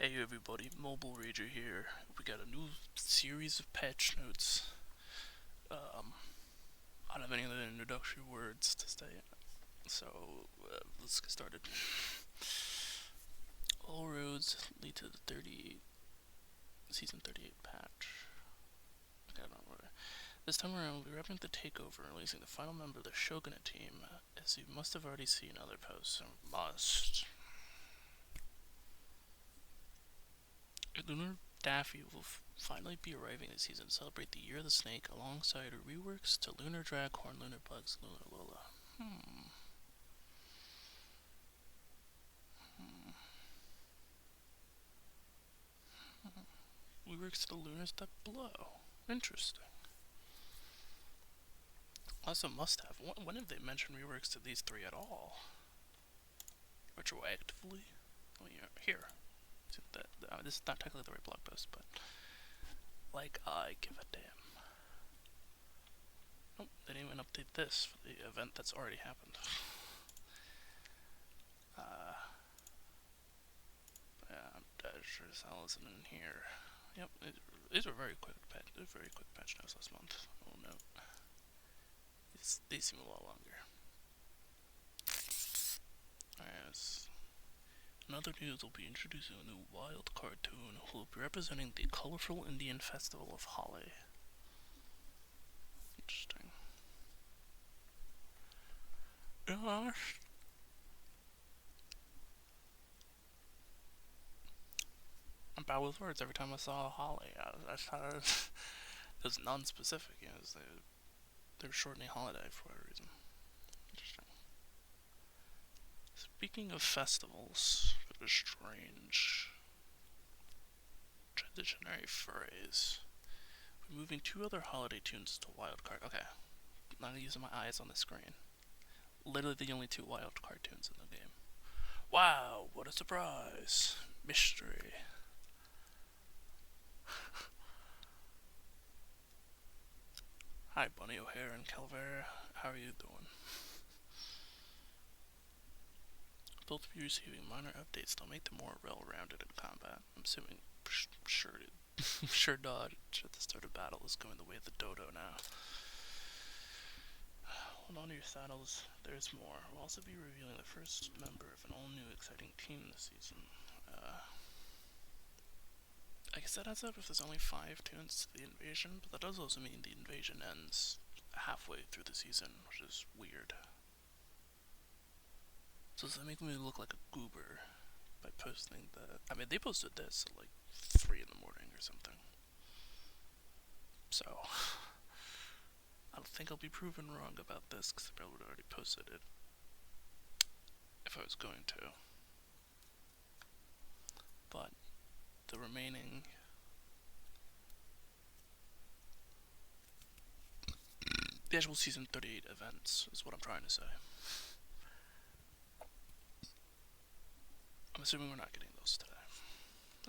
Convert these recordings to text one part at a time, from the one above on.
Hey everybody, Mobile Rager here. We got a new series of patch notes. I don't have any other introductory words to say, so let's get started. All roads lead to the season 38 patch. Okay, I don't know. This time around, we'll be wrapping up the takeover and releasing the final member of the Shogunate team, as you must have already seen other posts. Lunar Daffy will finally be arriving this season to celebrate the Year of the Snake alongside reworks to Lunar Draghorn, Lunar Bugs, Lunar Lola. Reworks to the Lunars that blow. Interesting. Also must have. When have they mentioned reworks to these three at all? Retroactively? Oh yeah, here. This is not technically the right blog post, but like I give a damn. Nope, they didn't even update this for the event that's already happened. Yeah, I'm sure this isn't in here. Yep, these were very quick patch notes last month. Oh no. These seem a lot longer. Alright, another news will be introducing a new Wildcard toon who will be representing the colorful Indian festival of Holi. Interesting. Gosh. I'm bad with words. Every time I saw Holi, I thought it was non-specific. You know, they're shortening holiday for whatever reason. Interesting. Speaking of festivals, a strange transitionary phrase. We're moving two other holiday tunes to Wildcard. Okay, not using my eyes on the screen. Literally the only two Wildcard tunes in the game. Wow, what a surprise! Mystery. Hi, Bunny O'Hare and Calavera. How are you doing? Both will be receiving minor updates that'll make them more well-rounded in combat. I'm assuming sure dodge at the start of battle is going the way of the dodo now. Hold on to your saddles, there's more. We'll also be revealing the first member of an all-new exciting team this season. I guess that adds up if there's only 5 tunes to the invasion, but that does also mean the invasion ends halfway through the season, which is weird. So does that make me look like a goober by posting that? I mean, they posted this at like 3 in the morning or something. So, I don't think I'll be proven wrong about this, because I probably would have already posted it if I was going to. But the remaining the actual season 38 events is what I'm trying to say. I'm assuming we're not getting those today.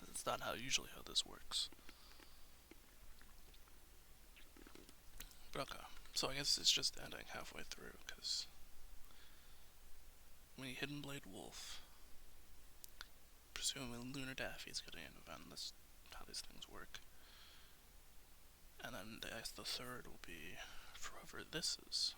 That's not usually how this works. But okay, so I guess it's just ending halfway through, because when you Hidden Blade Wolf, presumably Lunar Daffy's getting an event. That's how these things work. And then I guess the third will be Forever This Is.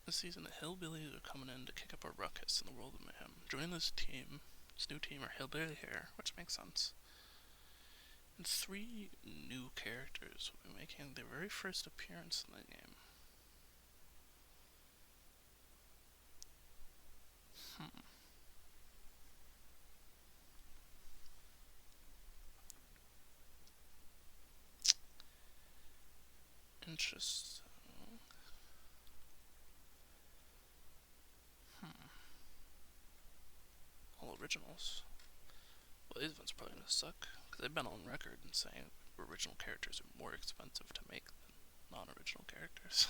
This season, the Hillbillies are coming in to kick up a ruckus in the world of Mayhem. Joining this new team are Hillbilly Hare, which makes sense. And 3 new characters will be making their very first appearance in the game. Interesting. All originals. Well, these ones probably gonna suck, because they've been on record and saying original characters are more expensive to make than non-original characters.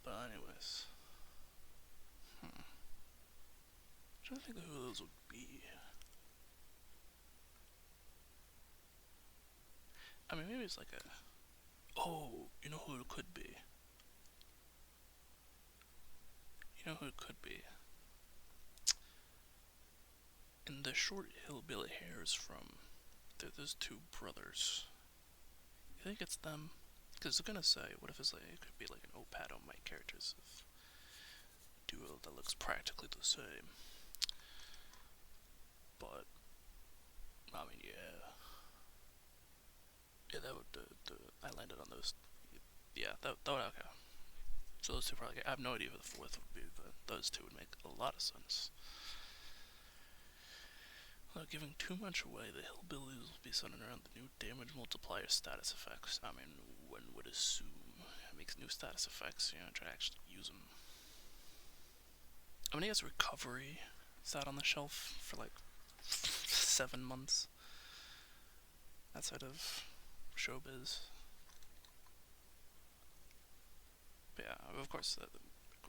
But anyways. I'm trying to think of who those would be. I mean, maybe it's like a. Oh, you know who it could be? You know who it could be? In the short Hillbilly Hares from. There's two brothers. You think it's them? Because I was gonna say, what if it's like, it could be like an Opad on my characters of duo that looks practically the same. But, I mean, yeah. Yeah, that would, I landed on those. Yeah, that would, okay. So those two probably, I have no idea who the fourth would be, but those two would make a lot of sense. Without giving too much away, the Hillbillies will be centered around the new damage multiplier status effects. I mean, one would assume it makes new status effects, try to actually use them. I mean, he has recovery sat on the shelf for like 7 months outside of showbiz. But yeah, of course, the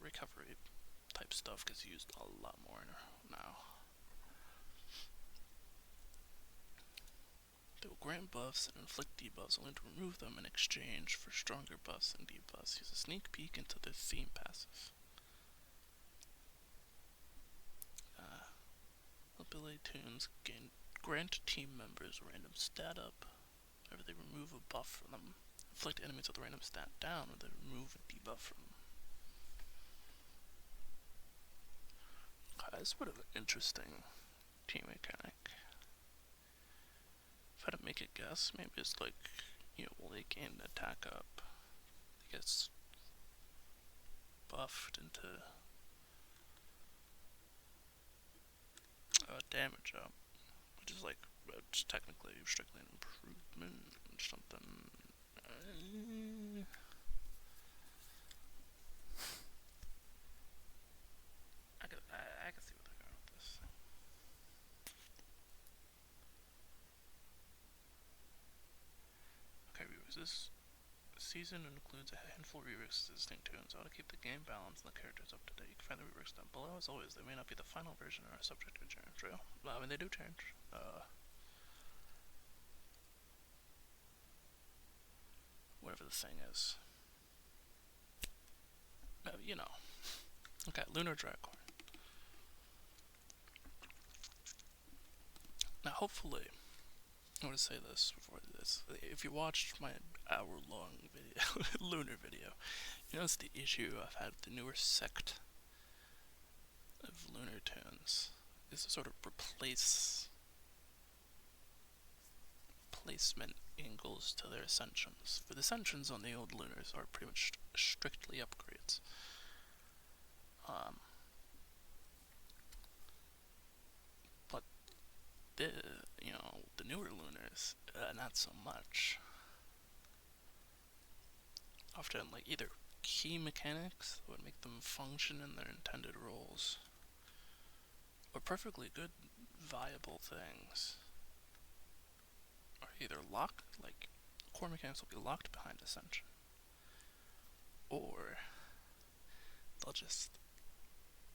recovery type stuff gets used a lot more now. They will grant buffs and inflict debuffs only to remove them in exchange for stronger buffs and debuffs. Use a sneak peek into their theme passive. Ability toons grant team members a random stat up whenever they remove a buff from them. Inflict enemies with a random stat down when they remove a debuff from them. It's sort of an interesting team mechanic. If I had to make a guess, maybe it's like, will they gain attack up? It gets buffed into damage up, which is like, just technically strictly an improvement or something. I can see what they're going with this. Okay, viewers, this season includes a handful of reworks of distinct toons. How to keep the game balanced and the characters up to date. You can find the reworks down below. As always, they may not be the final version or are subject to change. Well, I mean, they do change. Whatever the thing is. Okay, Lunar Dragon. Now, hopefully, I want to say this before this. If you watched my hour-long video, Lunar video, you notice the issue I've had with the newer sect of Lunar toons is to sort of placement angles to their ascensions. For the ascensions on the old Lunars are pretty much strictly upgrades. But the newer Lunars, not so much. Often, like, either key mechanics that would make them function in their intended roles, or perfectly good, viable things are either locked, like, core mechanics will be locked behind Ascension, or they'll just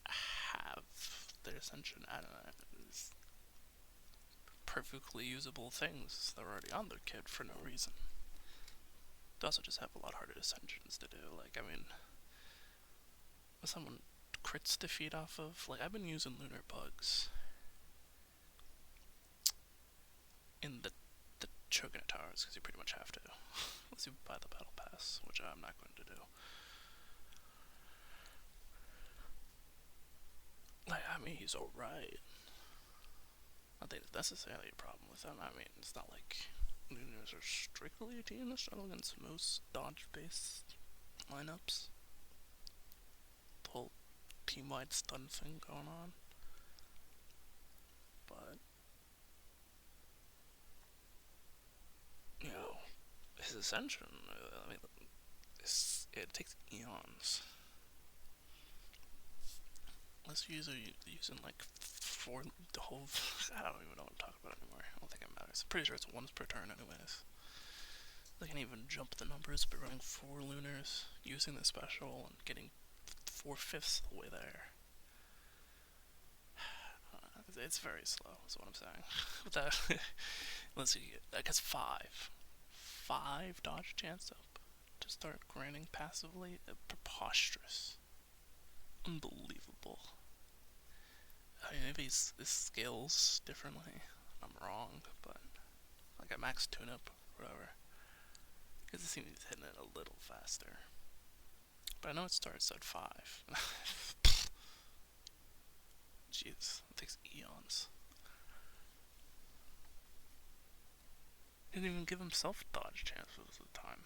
have their Ascension, I don't know, perfectly usable things that are already on their kit for no reason. They also just have a lot harder Ascensions to do. Like, I mean, when someone crits to feed off of, like, I've been using Lunar Bugs in the Choconet Towers, because you pretty much have to, unless you buy the Battle Pass, which I'm not going to do. Like, I mean, he's alright. I don't think it's necessarily a problem with him. I mean, it's not like Lunars are strictly a team that struggle against most dodge-based lineups. The whole team-wide stun thing going on. But, his Ascension, I mean, it takes eons. Unless you're using like the whole, I don't even know what to talk about anymore. I don't think it matters. I'm pretty sure it's once per turn anyways. They can even jump the numbers by running 4 Lunars, using the special, and getting 4/5 the way there. It's very slow, is what I'm saying. With that, let's see, I guess 5 5 dodge chance up to start granting passively? Preposterous. Unbelievable. I mean, maybe this scales differently. I'm wrong, but like a max tune-up, whatever. Because it seems he's hitting it a little faster. But I know it starts at 5. Jeez, it takes eons. He didn't even give himself dodge chances at the time.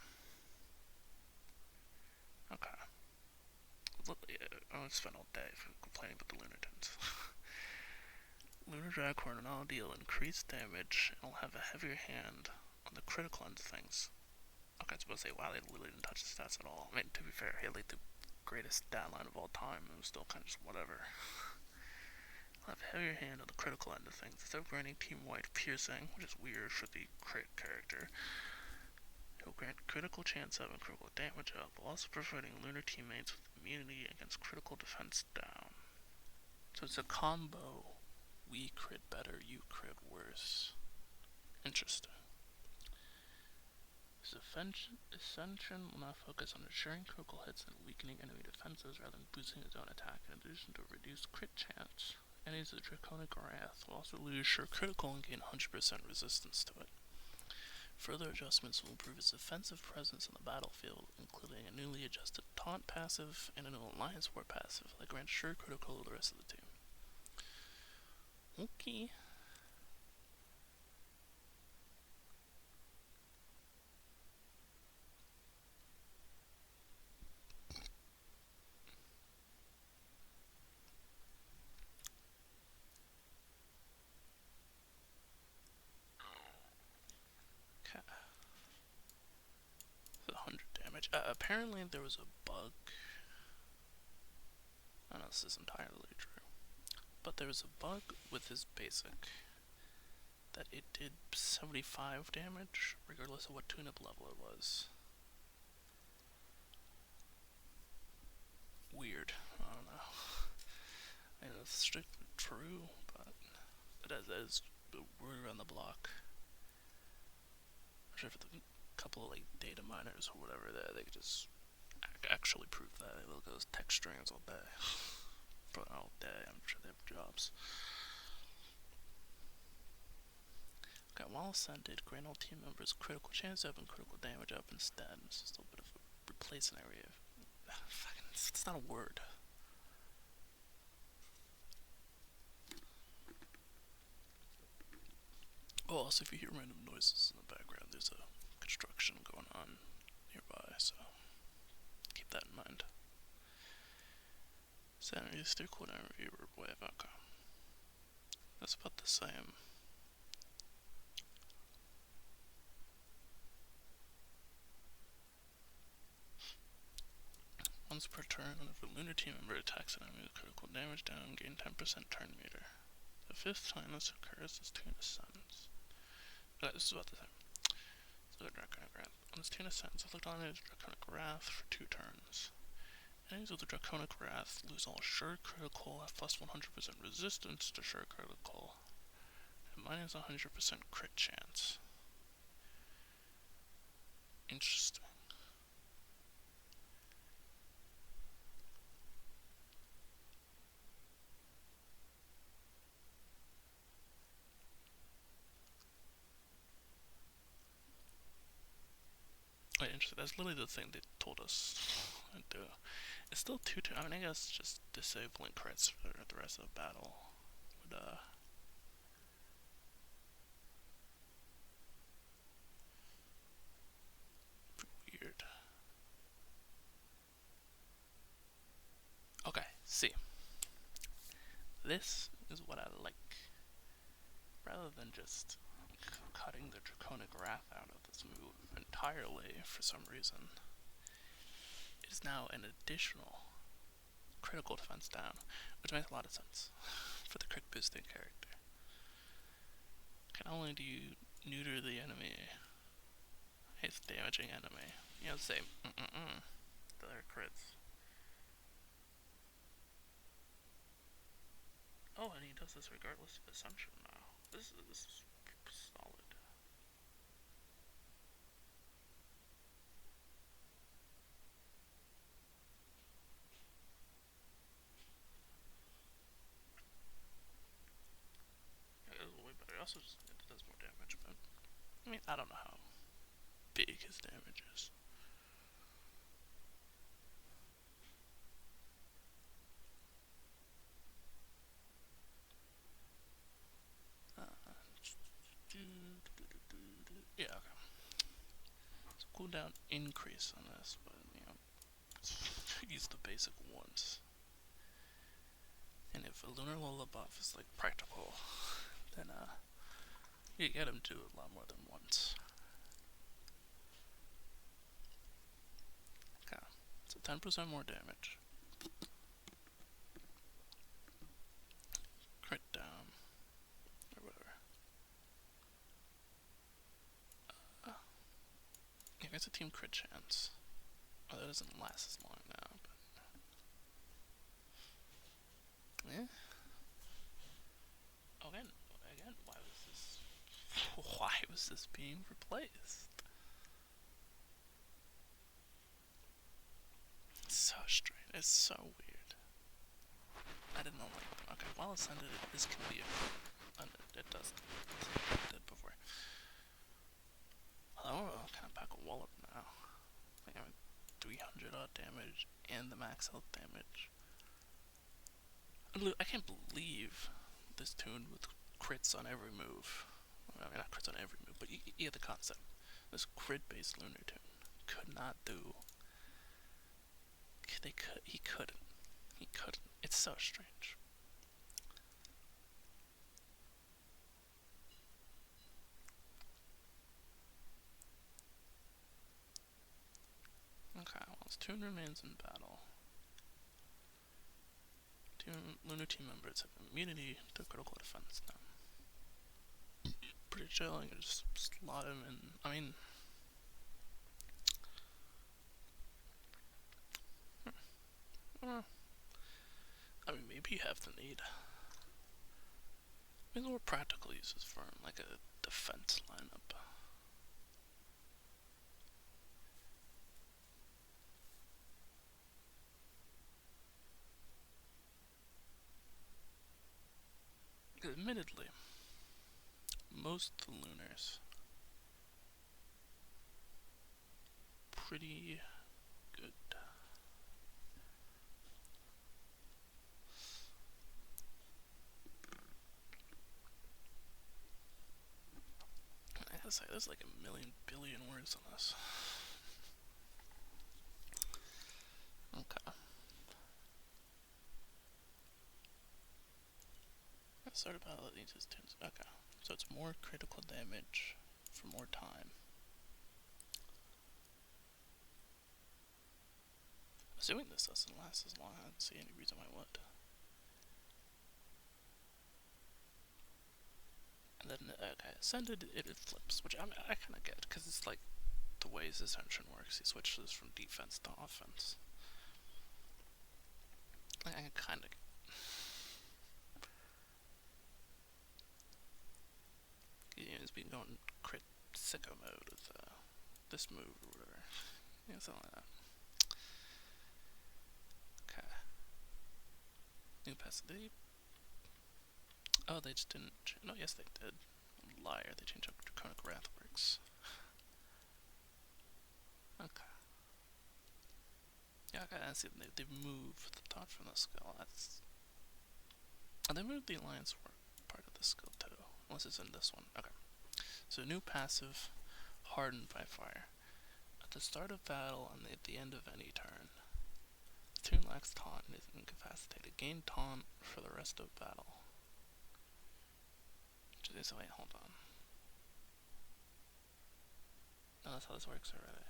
Okay. I would spend all day complaining about the Lunartons. Lunar Draghorn and all deal increased damage and will have a heavier hand on the critical end of things. Okay, I was supposed to say, wow, they really didn't touch the stats at all. I mean, to be fair, he had like the greatest stat line of all time, and it was still kind of just whatever. He'll have a heavier hand on the critical end of things. Instead of granting team-wide piercing, which is weird for the crit character, he'll grant critical chance up and critical damage up, while also providing lunar teammates with immunity against critical defense down. So it's a combo. We crit better, you crit worse. Interesting. His ascension will now focus on ensuring critical hits and weakening enemy defenses rather than boosting his own attack. In addition to a reduced crit chance, enemies with Draconic Wrath will also lose sure critical and gain 100% resistance to it. Further adjustments will improve its offensive presence on the battlefield, including a newly adjusted taunt passive and a new alliance war passive that grants sure critical to the rest of the team. Okay. So 100 damage. Apparently there was a bug. I don't know if this is entirely true, but there was a bug with his basic that it did 75 damage regardless of what tune-up level it was. Weird. I don't know. I mean, it's strictly true, but it is the word around the block. I'm sure for the couple of like data miners or whatever there, they could just actually prove that. They look at those text strings all day. For all day, I'm sure they have jobs. Okay, while ascended, grant all team members critical chance up and critical damage up instead. This is still a bit of a replacement area. It's not a word. Oh, also if you hear random noises in the background, there's a construction going on nearby, so keep that in mind. Sanity is 3 cooldown reviewer wave, okay. That's about the same. Once per turn, whenever a lunar team member attacks an enemy with critical damage down, gain 10% turn meter. The 5th time this occurs, this toon ascends. Okay, this is about the same. So Draconic Wrath. When this toon ascends, inflict on enemies Draconic Wrath for 2 turns. Enemies with the Draconic Wrath lose all sure critical, have plus 100% resistance to sure critical, and minus 100% crit chance. Interesting. Wait, interesting. That's literally the thing they told us to do. It's still 2 turns. I mean, I guess just disabling crits for the rest of the battle would, be weird. Okay, see. This is what I like. Rather than just cutting the Draconic Wrath out of this move entirely for some reason, it is now an additional critical defense down, which makes a lot of sense for the crit boosting character. Not only do you neuter the enemy, it's damaging enemy. You know, say, their crits. Oh, and he does this regardless of ascension now. This is solid. also just, it does more damage, but I mean, I don't know how big his damage is. Yeah, okay. So cooldown increase on this, but use the basic once. And if a Lunar Lola buff is like practical, then you get him to a lot more than once. Okay, so 10% more damage. Crit down, or whatever. Yeah, it's a team crit chance. Oh, that doesn't last as long now, but yeah. Again, why was this being replaced? It's so strange. It's so weird. I didn't like them. Okay, while ascended, this can be it doesn't. It did before. I'll kind of pack a wallop now. Like I'm at 300 odd damage and the max health damage. I can't believe this toon with crits on every move. I mean, not crits on every move, but you get the concept. This crit-based Lunar toon could not do. He couldn't. He couldn't. It's so strange. Okay, well, this toon remains in battle. Lunar team members have immunity to critical defense now. Pretty chill, I can just slot him in. I mean, maybe you have the need. I mean, the more practical uses for him, like a defense lineup. Admittedly, most Lunars pretty good. I gotta say, there's like a million billion words on this. Okay. Start about these tunes. Okay. So it's more critical damage for more time. Assuming this doesn't last as long, I don't see any reason why it would. And then, okay, Ascended, it flips, which I kind of get, because it's like the ways Ascension works. He switches from defense to offense. I kind of get. He's been going crit sicko mode with this move or whatever. Yeah, something like that. Okay. New passive. Oh, they just didn't. No, yes, they did. Liar. They changed up Draconic Wrathworks. Okay. Yeah, okay, I see. They moved the thought from the skill. That's. Oh, they moved the Alliance part of the skill too. Unless it's in this one. Okay. So, new passive, Hardened by Fire. At the start of battle and at the end of any turn, the toon lacks taunt and is incapacitated. Gain taunt for the rest of battle. So wait, hold on. No, that's how this works already.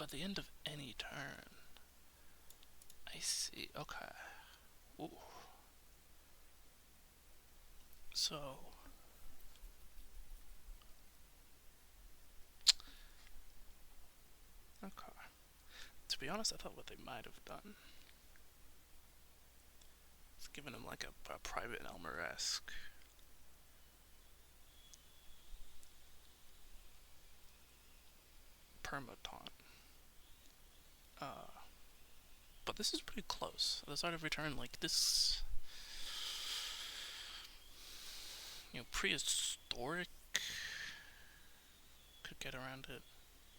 At the end of any turn. I see, okay. Ooh. So. Okay. To be honest, I thought what they might have done is given him like a private Elmer-esque perma-taunt. But this is pretty close. At the start of every turn, like this. prehistoric could get around it.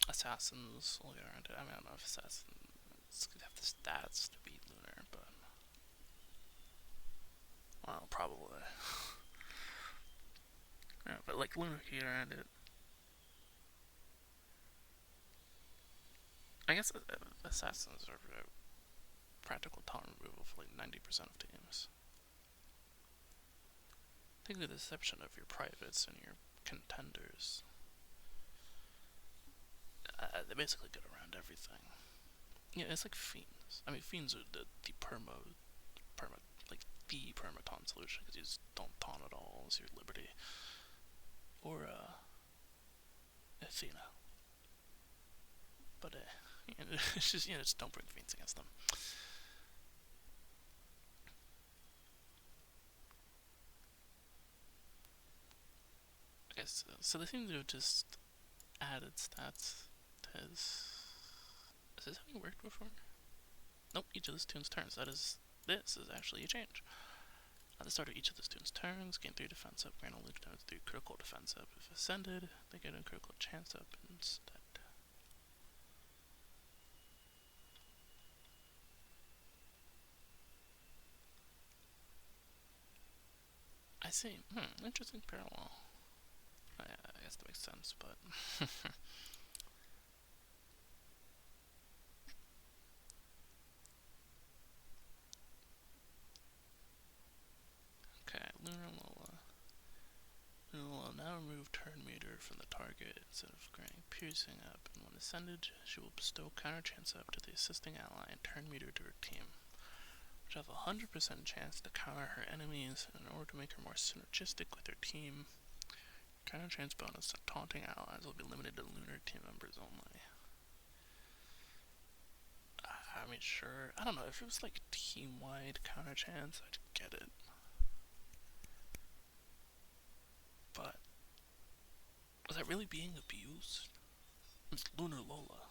Assassins will get around it. I mean, I don't know if assassins could have the stats to beat Lunar, but well, probably. Yeah, but like Lunar could get around it. I guess assassins are practical taunt removal for like 90% of teams. I think with the exception of your privates and your contenders, they basically get around everything. Yeah, it's like fiends. I mean, fiends are the like the perma taunt solution because you just don't taunt at all as your liberty. Or Athena. But it's just just don't bring fiends against them. I guess so. They seem to have just added stats to his. Has this having worked before? Nope. Each of this toon's turns. This is actually a change. At the start of each of this toon's turns, gain 3 defense up, grant only 3 critical defense up. If ascended, they get a critical chance up instead. I see. Interesting parallel. I guess that makes sense, but okay, Lunar Lola. Lunar Lola now remove turn meter from the target instead of granting piercing up, and when ascended, she will bestow counter chance up to the assisting ally and turn meter to her team, which have a 100% chance to counter her enemies in order to make her more synergistic with her team. Counter chance bonus to taunting allies will be limited to Lunar team members only. I mean, sure. I don't know, if it was like team-wide counter chance, I'd get it. But was that really being abused? It's Lunar Lola.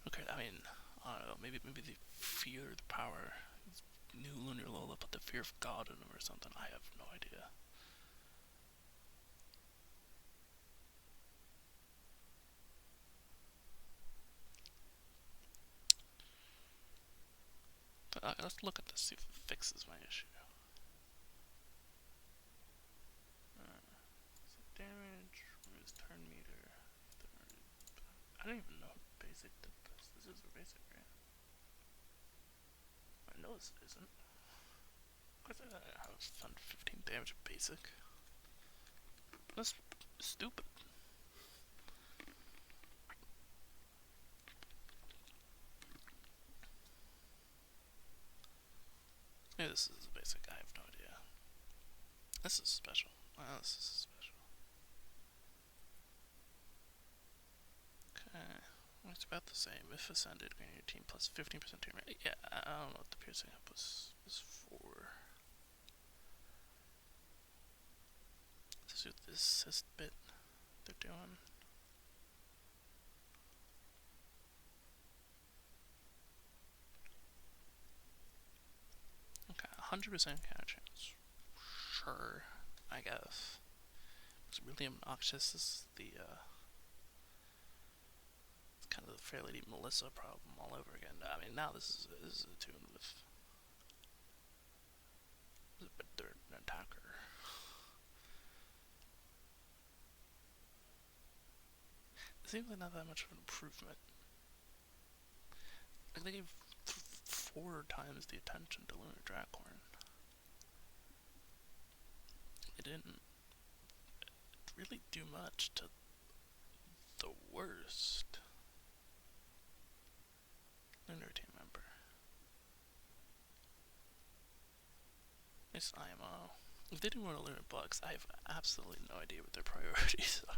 Okay, I mean, I don't know, maybe they fear the power. New Lunar Lola put the fear of God in him or something. I have no idea. But let's look at this, see if it fixes my issue. So damage, removes turn meter. I don't even know if basic did this. This is a basic, right? I know this isn't. Because I have done 15 damage basic. That's stupid. Maybe this is basic, I have no idea. This is special. Wow, this is special. Okay. Well, it's about the same. If ascended, granting your team plus 15% team rate. Yeah, I don't know what the piercing up was for. This is the assist bit they're doing. Okay, 100% counter chance. Sure, I guess. It's really obnoxious. This is it's kind of the Fair Lady Melissa problem all over again. I mean, now this is a toon with they're an attacker. It seems like not that much of an improvement. Like they gave 4 times the attention to Lunar Dracorn. It didn't really do much to the worst Lunar team member. It's IMO. If they do more Lunar bugs, I have absolutely no idea what their priorities are.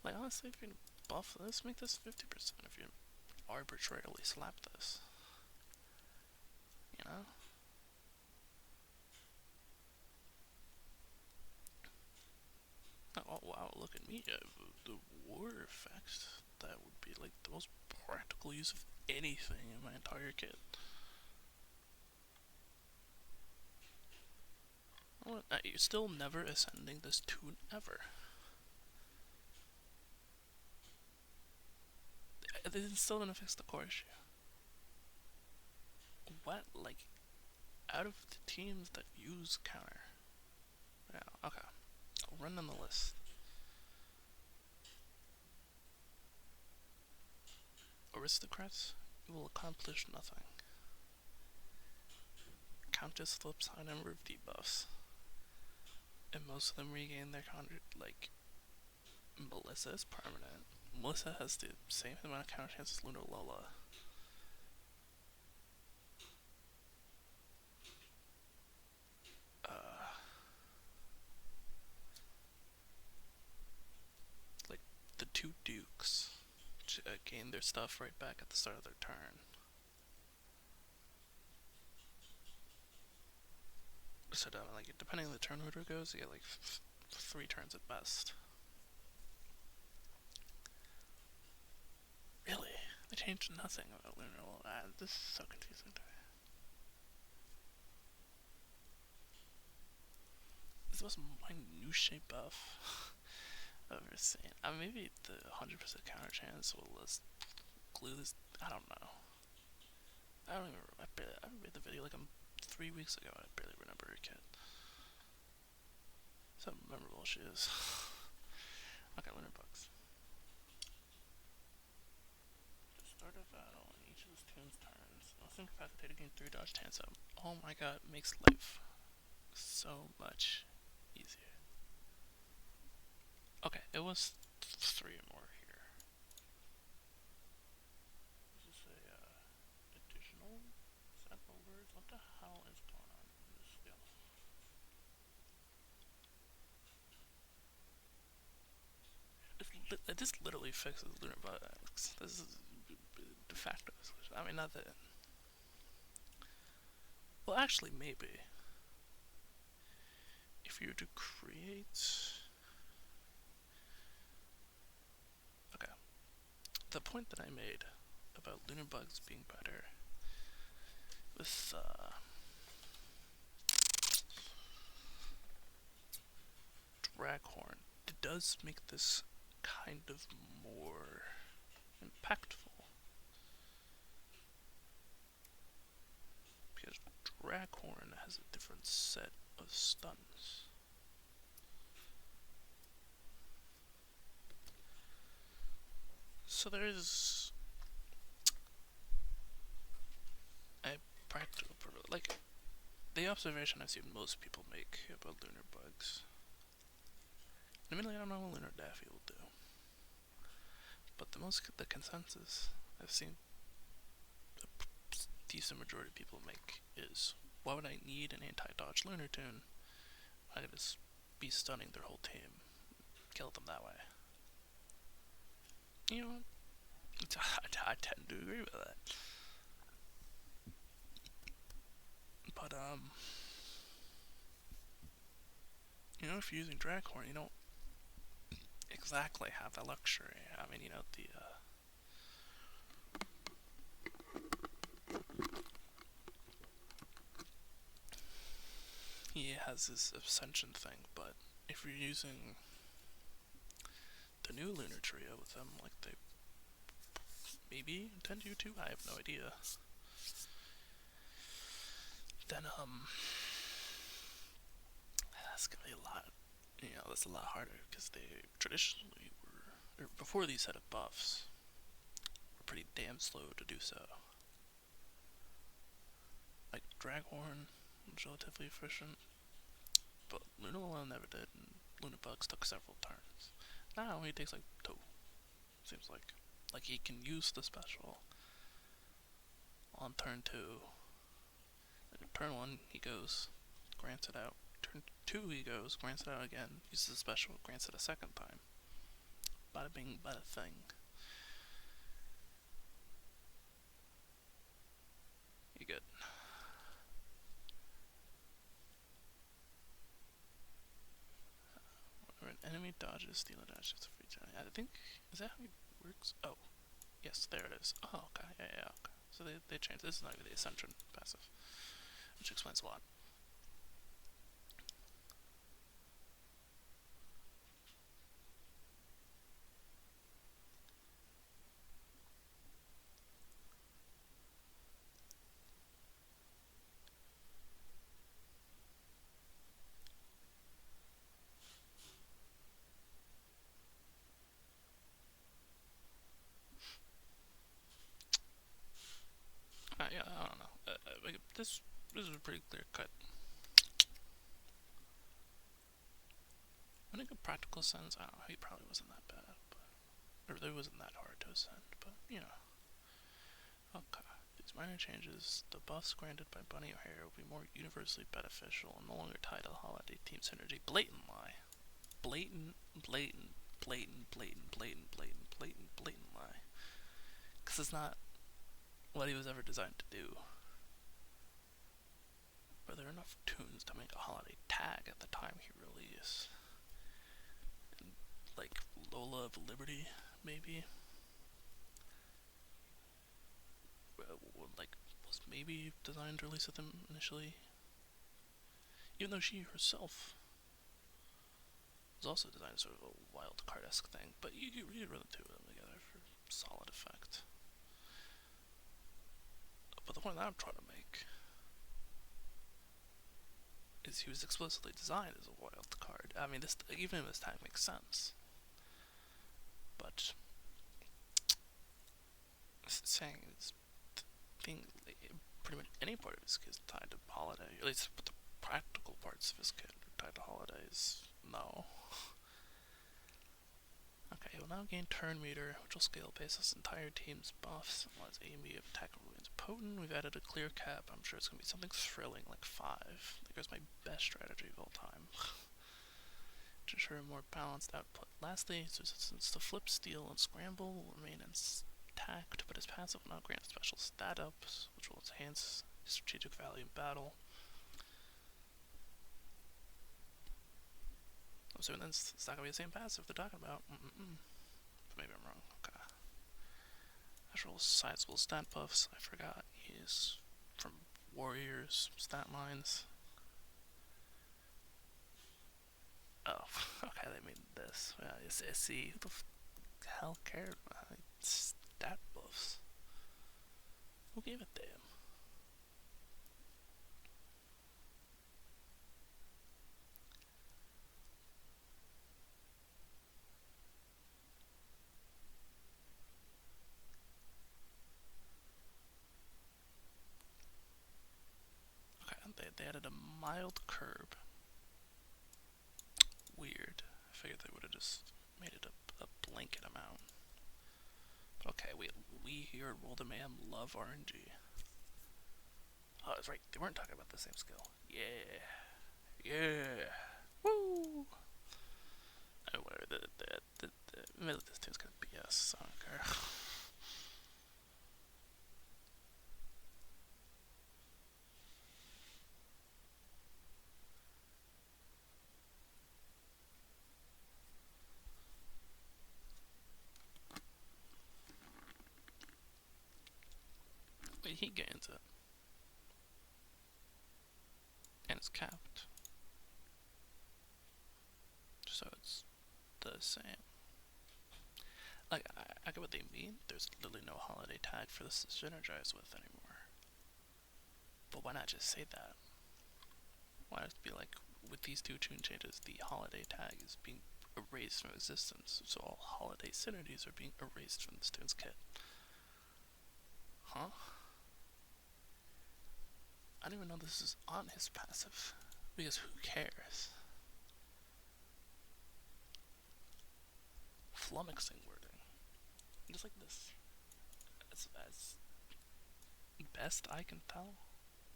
Like, honestly, if you buff this, make this 50% if you arbitrarily slap this. You know? Oh wow, look at me. The war effect, that would be like the most practical use of anything in my entire kit. You're still never ascending this toon ever. They still didn't fix the core issue. What, like, out of the teams that use counter? Yeah, okay. I'll run down the list. Aristocrats, you will accomplish nothing. Countess flips high number of debuffs. And most of them regain their counter, like, Melissa is permanent. Melissa has the same amount of counter chance as Lunar Lola. Like, the two dukes gain their stuff right back at the start of their turn. So, like, depending on the turn order goes, you get like 3 turns at best. Really? They changed nothing about Lunar Lola. This is so confusing to me. This is the most minutiae buff I've ever seen. Maybe the 100% counter chance will glue this. I don't know. I don't even remember. I made the video like 3 weeks ago and I barely remember her kid. So memorable she is. Okay, Lunar Bugs. The start of battle in each of this toon's turns. Most incapacitated gain 3 dodge chance up. Oh my god, it makes life so much easier. Okay, it was 3 or more here. Is this a additional sentinel words? What the hell is going on in this skill? This literally fixes Lunar Bugs. This is de facto solution. I mean, not that. Well, actually, maybe. If you were to create. Okay. The point that I made about Lunar Bugs being better with Draghorn, it does make this kind of more impactful. Because Draghorn has a different set of stuns. So there is a practical, like, the observation I've seen most people make about Lunar Bugs. Admittedly, I don't know what Lunar Daffy will do. But the consensus I've seen a decent majority of people make is, why would I need an anti-dodge Lunar toon? I could just be stunning their whole team, kill them that way. You know, I tend to agree with that. But, you know, if you're using Draghorn, you don't exactly have that luxury. I mean, you know, he has this Ascension thing, but if you're using the new Lunar Trio with them, like they maybe intend you to, I have no idea, then, that's gonna be a lot, you know, that's a lot harder, because they traditionally were, or before these set of buffs, were pretty damn slow to do so. Like, Draghorn was relatively efficient, but Lunar Lola never did, and Lunar Bugs took several turns. Now he takes like 2, seems like. Like, he can use the special on turn 2. Turn 1, he goes, grants it out. Turn 2, he goes, grants it out again, uses the special, grants it a second time. Bada bing, bada thing. You good. When an enemy dodges, steal a dodge, it's a free turn. I think, is that how it works? Oh, yes, there it is. Oh, okay, yeah, okay. So they changed. This is not even the Ascension passive, which explains a lot. this is a pretty clear cut. In a practical sense, I don't know, he probably wasn't that bad, but or it wasn't that hard to ascend, but you know. Okay. These minor changes, the buffs granted by Bunny O'Hare will be more universally beneficial and no longer tied to holiday team synergy. Blatant lie. Blatant lie. Because it's not what he was ever designed to do. Were there enough toons to make a holiday tag at the time he released? And, like, Lola of Liberty, maybe? Like, was maybe designed to release with him initially? Even though she herself was also designed sort of a Wildcard-esque thing, but you could really run the two of them together for solid effect. But the point that I'm trying to make is he was explicitly designed as a Wildcard. I mean, this even in this tag makes sense. But saying this thing, pretty much any part of his kit is tied to holiday, at least but the practical parts of his kit are tied to holidays. No. Okay, he'll now gain turn meter, which will scale based on his entire team's buffs. While his AMB of attack remains potent, we've added a clear cap. I'm sure it's going to be something thrilling like 5. There goes my best strategy of all time. To ensure a more balanced output. Lastly, since the flip, steal, and scramble will remain intact, but his passive will now grant special stat ups, which will enhance his strategic value in battle. So then it's not going to be the same passive they're talking about. But maybe I'm wrong. Okay. Actual sizable stat buffs, I forgot. He's from Warriors stat lines. Oh, okay, they made this. Yeah, it's SC. Who the hell cared about stat buffs? Who gave it to him? Okay, they added a mild curb. Weird. I figured they would have just made it a blanket amount. But okay, we here at World of Mayhem love RNG. Oh, that's right. They weren't talking about the same skill. Yeah. Woo. Oh, whatever. This team's gonna BS. So I don't care. Wait, he gains it. And it's capped. So it's the same. Like, I get what they mean. There's literally no holiday tag for this to synergize with anymore. But why not just say that? Why not be like, with these two toon changes, the holiday tag is being erased from existence, so all holiday synergies are being erased from this toon's kit. Huh? I don't even know this is on his passive, because who cares? Flummoxing wording. Just like this. As best I can tell,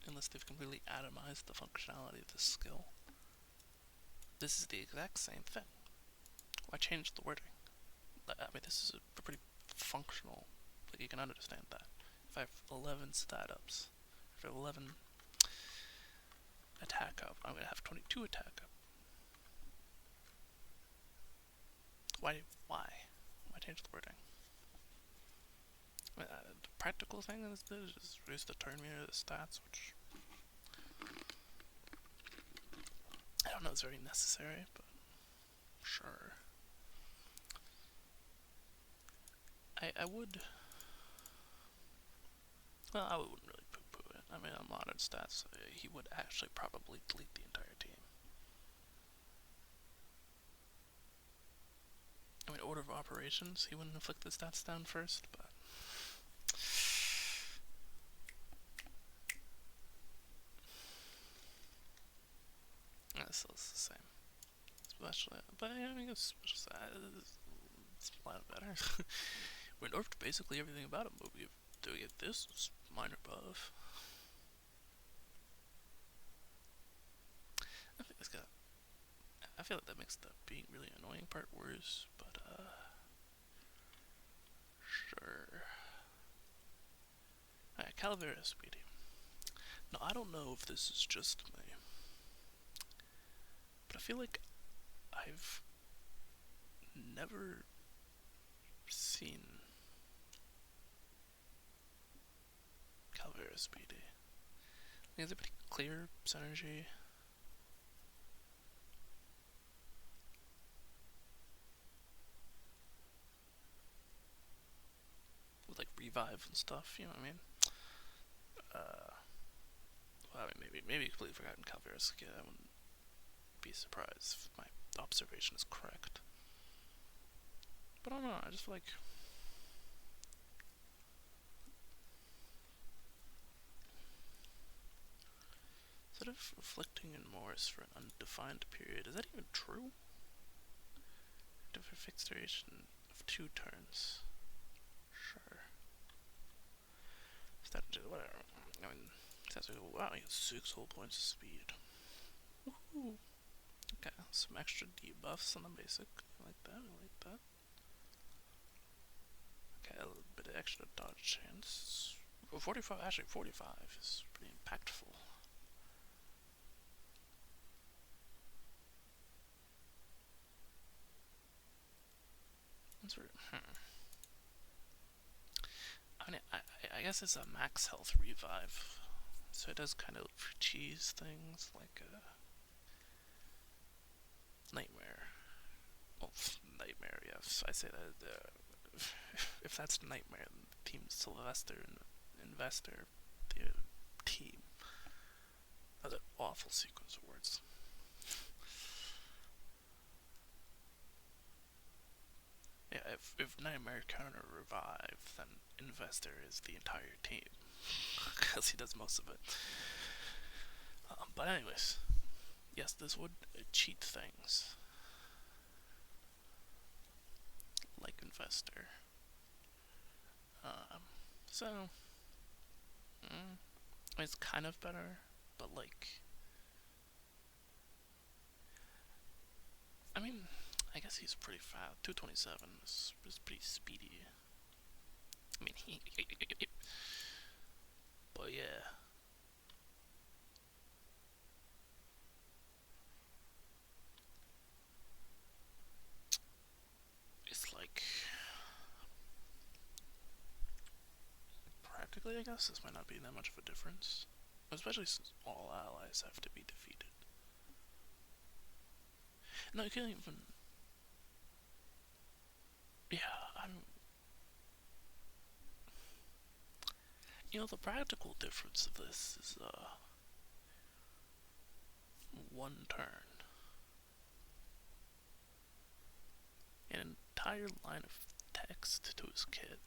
unless they've completely atomized the functionality of this skill, this is the exact same thing. Why change the wording? I mean, this is a pretty functional, like you can understand that. If I have 11 stat ups, if I have 11 attack up, I'm going to have 22 attack up. Why change the wording? I mean, the practical thing is just reduce the turn meter of the stats, which I don't know is very necessary, but sure. I would. Well, I wouldn't really poo-poo it. I mean, on modern stats, he would actually probably delete the entire team. I mean, order of operations, he wouldn't inflict the stats down first, but especially. But yeah, I guess it's a lot better. We nerfed basically everything about him, but we do get this minor buff. I think it's got. I feel like that makes the being really annoying part worse, but sure. Alright, Calavera Speedy. Now I don't know if this is just me, but I feel like I've never seen Calavera Speedy. I think it's a pretty clear synergy. With like revive and stuff, you know what I mean? Well, I mean, maybe completely forgotten Calavera's skill. I wouldn't be surprised if my observation is correct. But I don't know, I just feel like instead of inflicting remorse for an undefined period, is that even true? For a fixed duration of 2 turns. Sure. Strategy, whatever. I mean, wow, he has 6 whole points of speed. Woohoo! Okay, some extra debuffs on the basic. I like that, I like that. Okay, a little bit of extra dodge chance. 45, actually 45 is pretty impactful. That's weird. I mean, I guess it's a max health revive, so it does kind of cheese things like a nightmare. Well, nightmare, yes. I say that if that's nightmare, then Team Sylvester and Investor, the team. That's an awful sequence of words. Yeah, if Nightmare counter revive, then Investor is the entire team, because he does most of it. But anyways, yes, this would cheat things, like Investor. So, it's kind of better, but like, I mean, I guess he's pretty fast. 227 is pretty speedy. I mean, but yeah. It's like, practically, I guess, this might not be that much of a difference. Especially since all allies have to be defeated. No, you can't even. Yeah, you know, the practical difference of this is, 1 turn. An entire line of text to his kid.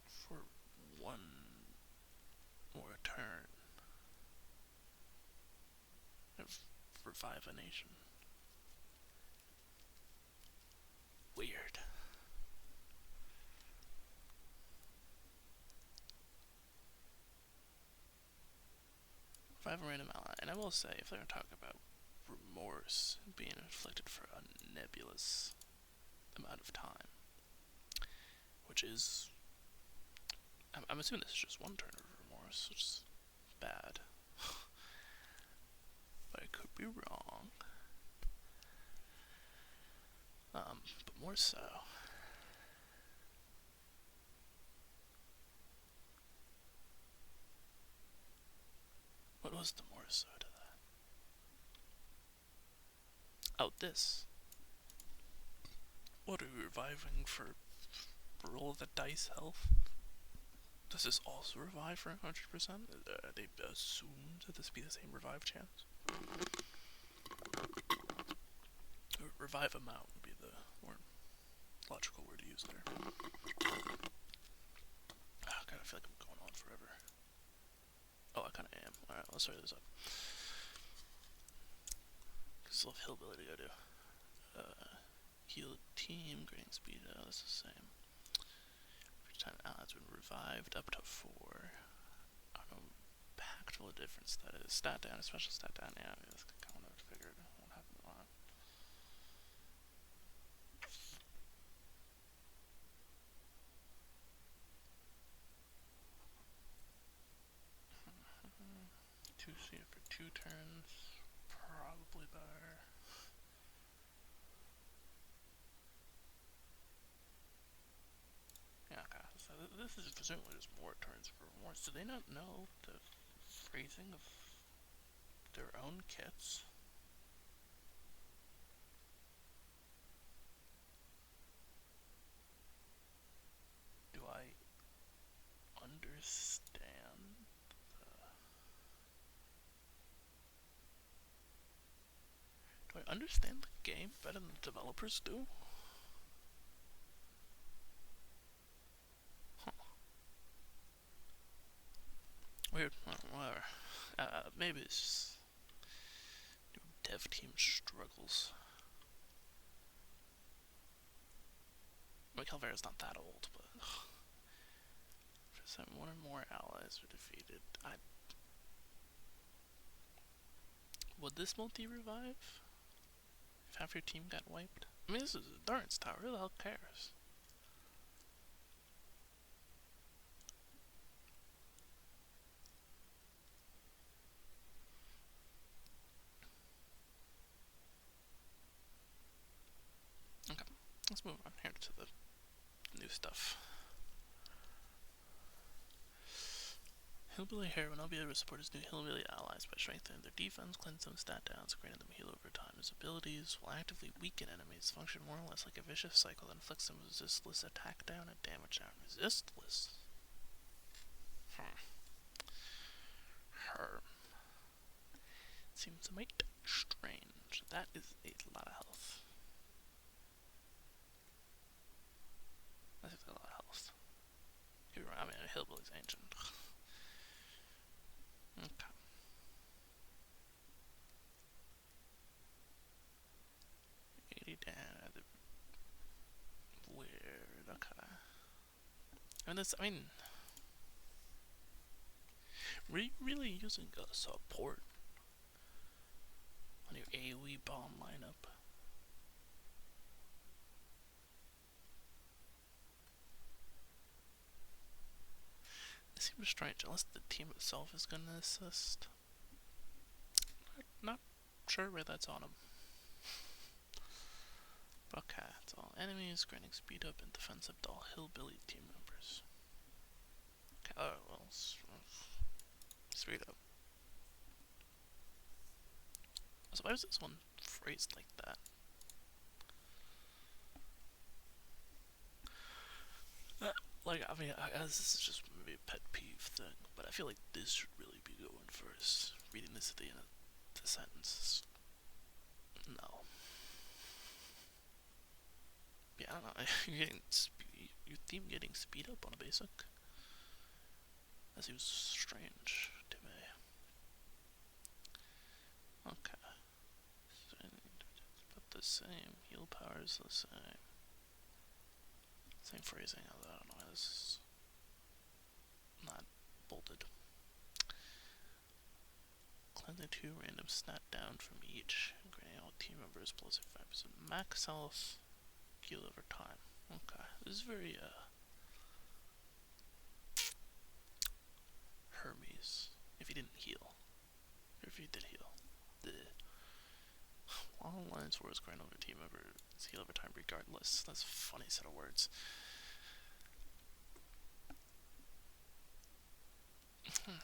For 1 more turn. Of revive a nation. Weird. Revive a random ally, and I will say, if they're gonna talk about remorse being inflicted for a nebulous amount of time, which is, I'm assuming this is just 1 turn of remorse, which is bad. But I could be wrong. But more so. What was the more so to that? Oh, this. What are we reviving for? Roll the dice health? Does this also revive for 100%? They assumed that this be the same revive chance? Revive amount would be the more logical word to use there. Oh god, I feel like I'm going on forever. Oh, I kinda am. Let's start this up. Because I love Hillbilly to go do. Heal team, grading speed, that's the same. Every time allies been revived, up to 4. I don't know, impactful difference that is. Stat down, special stat down, yeah, that's kind of what I figured. What happened to that? Two C for 2 turns, probably better. Yeah, okay. So this is presumably just more turns for more. Do they not know the phrasing of their own kits? Do I understand the... Do I understand the game better than the developers do? Weird. Whatever. Maybe it's just new dev team struggles. Like, Calavera's not that old, but for some, one or more allies are defeated. Would this multi-revive if half your team got wiped? I mean, this is a Endurance Tower. Who the hell cares? Okay, let's move on here to the new stuff. Hillbilly Hare will now be able to support his new Hillbilly allies by strengthening their defense, cleanse them stat downs, granting them heal over time. His abilities will actively weaken enemies, function more or less like a vicious cycle that inflicts them with resistless attack down and damage down. Resistless? Her. Seems a mite strange. That is a lot of health. That's a lot of health. I mean, Hillbilly's ancient. Okay. Down. Weird. Okay. And this, I mean, really using a support on your AoE bomb lineup? It seems strange, unless the team itself is going to assist. Not sure where that's on them. Okay, it's all enemies, granting speed up and defense up to all Hillbilly team members. Okay, oh, well, speed up. So why was this one phrased like that? Like, I mean, this is just maybe a pet peeve thing, but I feel like this should really be going first. Reading this at the end of the sentence. No. Yeah, I don't know. You're getting your team getting speed up on a basic. That seems strange to me. Okay. But the same. Heal power is the same. Same phrasing. I don't know why this is not bolded. Cleansing 2 random stat down from each, granting all team members plus 5% max health, heal over time. Okay, this is very Hermes. If he didn't heal, or if he did heal, long lines for his grand over team members heal over time regardless. That's a funny set of words.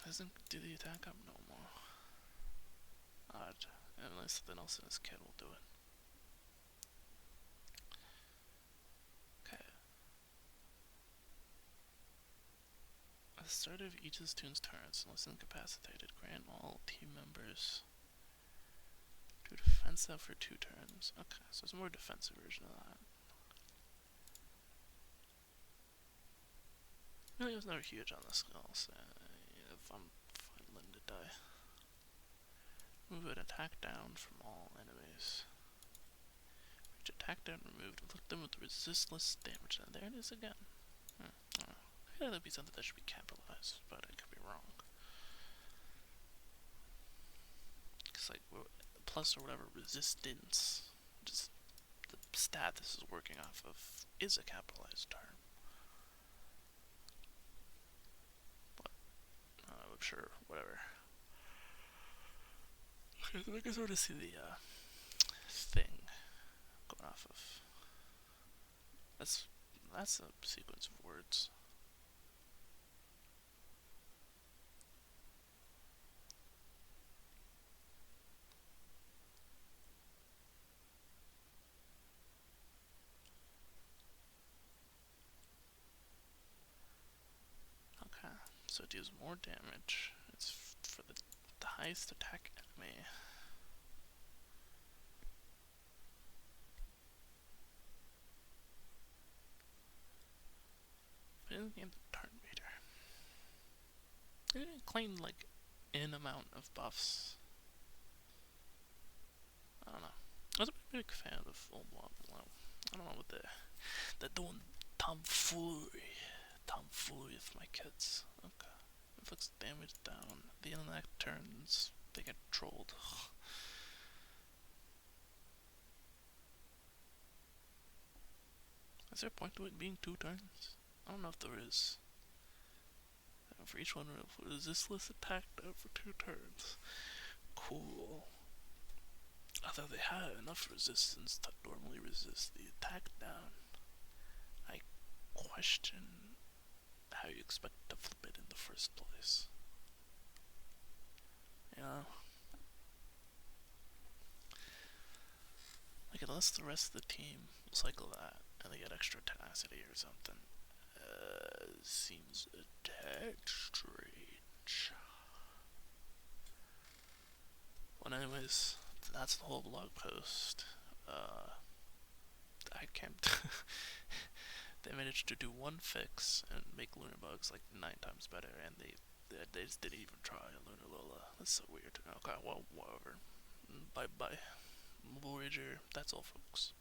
Doesn't do the attack up no more. Odd. Unless something else in his kit will do it. Okay. At the start of each of his toon's turns, unless incapacitated, grant all team members do defense up for 2 turns. Okay, so it's a more defensive version of that. Really was never huge on this skill, so if I'm fine letting it die. Move an attack down from all enemies. Reach attack down removed. Inflict them with resistless damage. And there it is again. I feel like that'd be something that should be capitalized, but I could be wrong. It's like plus or whatever resistance, just the stat this is working off of, is a capitalized term. But I'm sure whatever. Okay, so I can sort of see the thing going off of. That's a sequence of words. Okay, so it deals more damage. It's for the highest attack enemy. But in the game, the turn meter. It didn't claim like an amount of buffs. I don't know. I was a big fan of Full Blood. I don't know what they're doing tomfoolery with my kids. Okay. Inflicts damage down. The intellect turns. They get trolled. Is there a point to it being 2 turns? I don't know if there is. For each one, resistless attack down for 2 turns. Cool. I thought they had enough resistance to normally resist the attack down. I question how you expect to flip it in the first place. You know? Like, unless the rest of the team will cycle that and they get extra tenacity or something, seems a tad strange. Well, anyways, that's the whole blog post. I can't. They managed to do one fix and make Lunar Bugs like 9 times better, and they just didn't even try Lunar Lola. That's so weird. Okay, well, whatever. Bye bye. Voyager. That's all, folks.